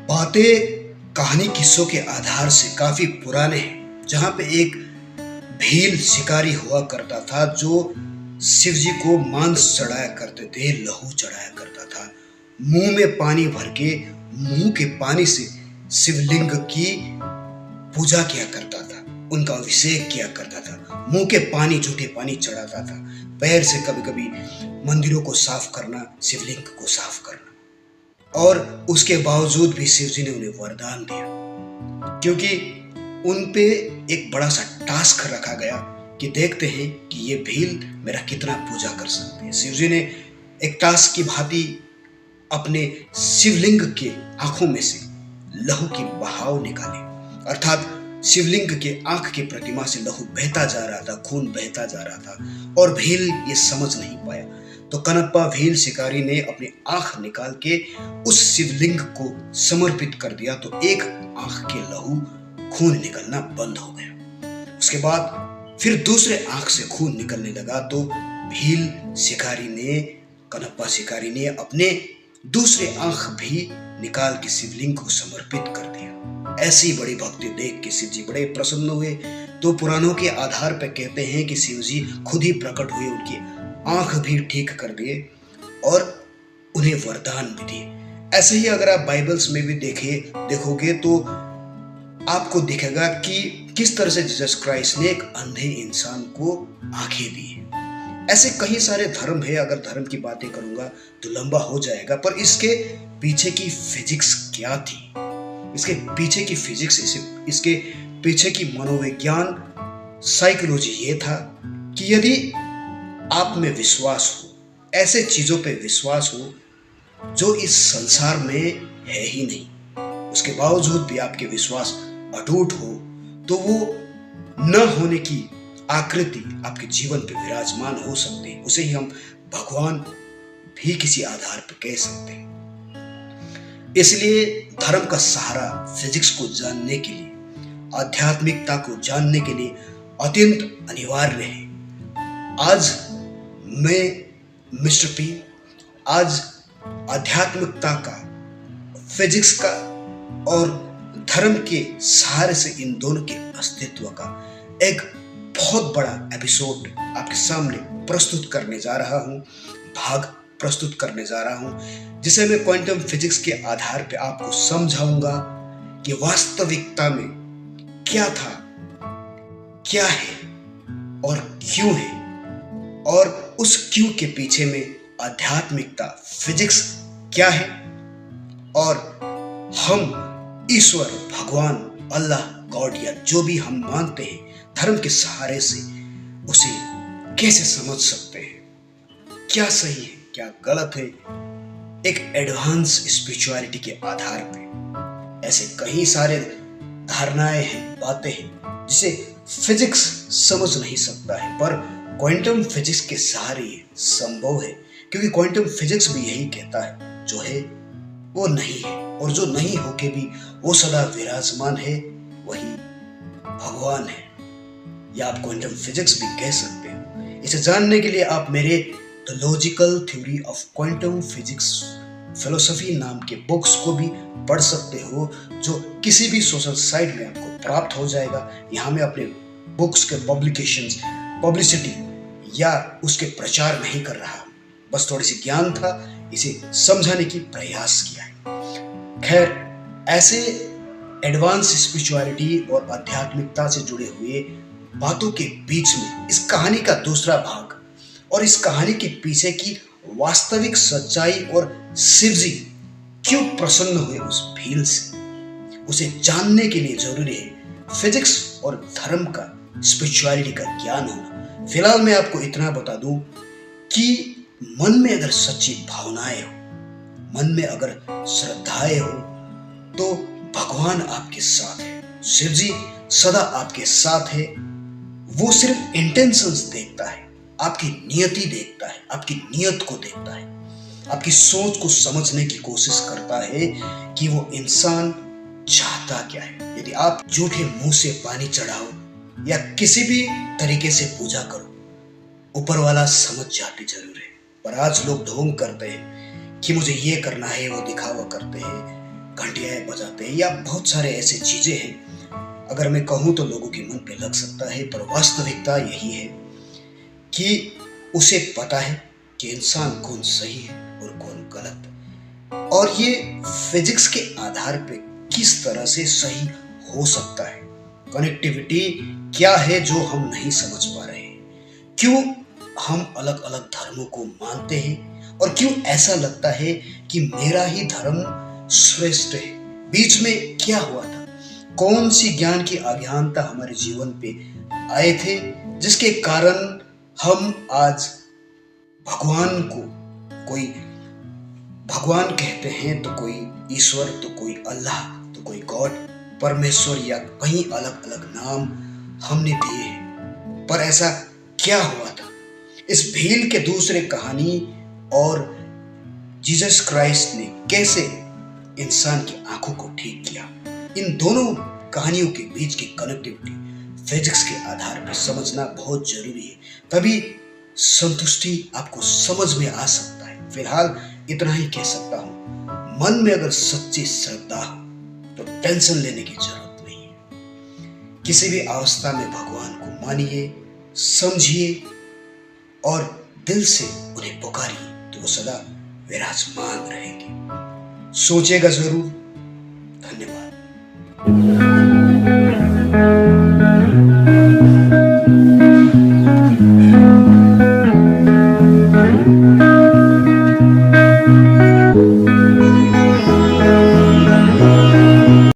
बातें कहानी किस्सों के आधार से काफी पुराने हैं, जहां पे एक भील शिकारी हुआ करता था जो शिव जी को मांस चढ़ाया करते थे, लहू चढ़ाया करता था। मुंह में पानी भर के मुंह के पानी से शिवलिंग की पूजा किया करता था, उनका अभिषेक किया करता था। मुंह के पानी, झूठे पानी चढ़ाता था। पैर से कभी कभी मंदिरों को साफ करना, शिवलिंग को साफ करना। और उसके बावजूद भी शिव जी ने उन्हें वरदान दिया, क्योंकि उन पे एक बड़ा सा टास्क रखा गया कि देखते हैं कि ये भील मेरा कितना पूजा कर सकते हैं। शिव जी ने एक टास्क की भांति अपने शिवलिंग के आंखों में से लहू की बहाव निकाले, अर्थात शिवलिंग के आंख की प्रतिमा से लहू बहता जा रहा था, खून बहता जा रहा था, और भील ये समझ नहीं पाया। तो कनप्पा भील शिकारी ने अपनी आंख निकाल के उस शिवलिंग को समर्पित कर दिया, तो एक आंख के लहू खून निकलना बंद हो गया। उसके बाद फिर दूसरे आंख से खून निकलने लगा, तो भील शिकारी ने, कनप्पा शिकारी ने अपने दूसरे आंख भी निकाल के शिवलिंग को समर्पित कर दिया। ऐसी बड़ी भक्ति देख के शिव जी बड़े प्रसन्न हुए। तो पुराणों के आधार पर कहते हैं कि शिव जी खुद ही प्रकट हुए, उनकी आंख भी ठीक कर दिए और उन्हें वरदान भी दिए। ऐसे ही अगर आप बाइबल्स में भी देखोगे तो आपको दिखेगा कि किस तरह से जीसस क्राइस्ट ने एक अंधे इंसान को आंखें दी। ऐसे कई सारे धर्म है, अगर धर्म की बातें करूंगा तो लंबा हो जाएगा, पर इसके पीछे की फिजिक्स क्या थी, इसके पीछे की फिजिक्स, इसके पीछे की मनोविज्ञान, साइकोलॉजी ये था कि यदि आप में विश्वास हो, ऐसे चीजों पे विश्वास हो जो इस संसार में है ही नहीं, उसके बावजूद भी आपके विश्वास अटूट हो, तो वो न होने की आकृति आपके जीवन पे विराजमान हो सकती है। उसे ही हम भगवान भी किसी आधार पर कह सकते हैं। इसलिए धर्म का सहारा फिजिक्स को जानने के लिए, आध्यात्मिकता को जानने के लिए अत्यंत अनिवार्य है। आज मैं मिस्टर पी आज आध्यात्मिकता का, फिजिक्स का और धर्म के सहारे से इन दोनों के अस्तित्व का एक बहुत बड़ा एपिसोड आपके सामने प्रस्तुत करने जा रहा हूं, भाग प्रस्तुत करने जा रहा हूं, जिसे मैं क्वांटम फिजिक्स के आधार पर आपको समझाऊंगा कि वास्तविकता में क्या था, क्या है और क्यों है, और उस क्यों के पीछे में आध्यात्मिकता, फिजिक्स क्या है, और हम ईश्वर, भगवान, अल्लाह, गॉड या जो भी हम मानते हैं धर्म के सहारे से उसे कैसे समझ सकते हैं, क्या सही है, क्या गलत है, एक एडवांस स्पिरिचुअलिटी के आधार पे। ऐसे कई सारे धारणाएं हैं, बातें हैं जिसे फिजिक्स समझ नहीं सकता है, पर क्वांटम फिजिक्स के सहारे ये संभव है, क्योंकि क्वांटम फिजिक्स भी यही कहता है, जो है वो नहीं है, और जो नहीं होके भी वो सदा विराजमान है, वही भगवान है, या आप क्वांटम फिजिक्स भी कह सकते हो। इसे जानने के लिए आप मेरे the logical theory of quantum physics philosophy नाम के बुक्स को भी पढ़ सकते हो, जो किसी भी सोशल साइट में आपको प्राप्त हो जाएगा। यहाँ मैं अपने बुक्स के पब्लिकेशंस, पब्लिसिटी या उसके प्रचार नहीं कर रहा, बस थोड़ी सी ज्ञान था, इसे समझाने की प्रयास किया है। खैर, ऐसे एडवांस स्पिरिचुअलिटी और आध्यात्मिकता से जुड़े हुए बातों के बीच में इस कहानी का दूसरा भाग और इस कहानी के पीछे की वास्तविक सच्चाई और शिव जी क्यों प्रसन्न हुए उस भील से, उसे जानने के लिए जरूरी है फिजिक्स और धर्म का, स्पिरिचुअलिटी का ज्ञान होना। फिलहाल मैं आपको इतना बता दूं कि मन में अगर सच्ची भावनाएं हो, मन में अगर श्रद्धाएं हो, तो भगवान आपके साथ है, शिव जी सदा आपके साथ है। वो सिर्फ इंटेंशंस देखता है, आपकी नियति देखता है, आपकी नियत को देखता है, आपकी सोच को समझने की कोशिश करता है कि वो इंसान चाहता क्या है। यदि आप झूठे मुंह से पानी चढ़ाओ या किसी भी तरीके से पूजा करो, ऊपर वाला समझ जाते जरूर है। पर आज लोग ढोंग करते हैं कि मुझे ये करना है, वो दिखावा करते हैं, घंटियां बजाते हैं या बहुत सारे ऐसे चीजें हैं। अगर मैं कहूँ तो लोगों के मन पे लग सकता है, पर वास्तविकता यही है कि उसे पता है कि इंसान कौन सही है और कौन गलत, और ये फिजिक्स के आधार पे किस तरह से सही हो सकता है। कनेक्टिविटी क्या है जो हम नहीं समझ पा रहे हैं, क्यों हम अलग अलग धर्मों को मानते हैं और क्यों ऐसा लगता है कि मेरा ही धर्म श्रेष्ठ है। बीच में क्या हुआ था, कौन सी ज्ञान की अज्ञानता हमारे जीवन पे आए थे जिसके कारण हम आज भगवान को, कोई भगवान कहते हैं तो कोई ईश्वर, तो कोई अल्लाह, तो कोई गॉड, परमेश्वर, या कई अलग अलग नाम हमने दिए हैं। पर ऐसा क्या हुआ था? इस भील के दूसरे कहानी और जीसस क्राइस्ट ने कैसे इंसान की आंखों को ठीक किया, इन दोनों कहानियों के बीच की कनेक्टिविटी फिजिक्स के आधार पर समझना बहुत जरूरी है, तभी संतुष्टि आपको समझ में आ सकता है। फिलहाल इतना ही कह सकता हूं, मन में अगर सच्ची श्रद्धा हो तो टेंशन लेने की जरूरत नहीं है। किसी भी अवस्था में भगवान को मानिए, समझिए और दिल से उन्हें पुकारिए तो वो सदा विराजमान रहेंगे। सोचेगा जरूर। धन्यवाद।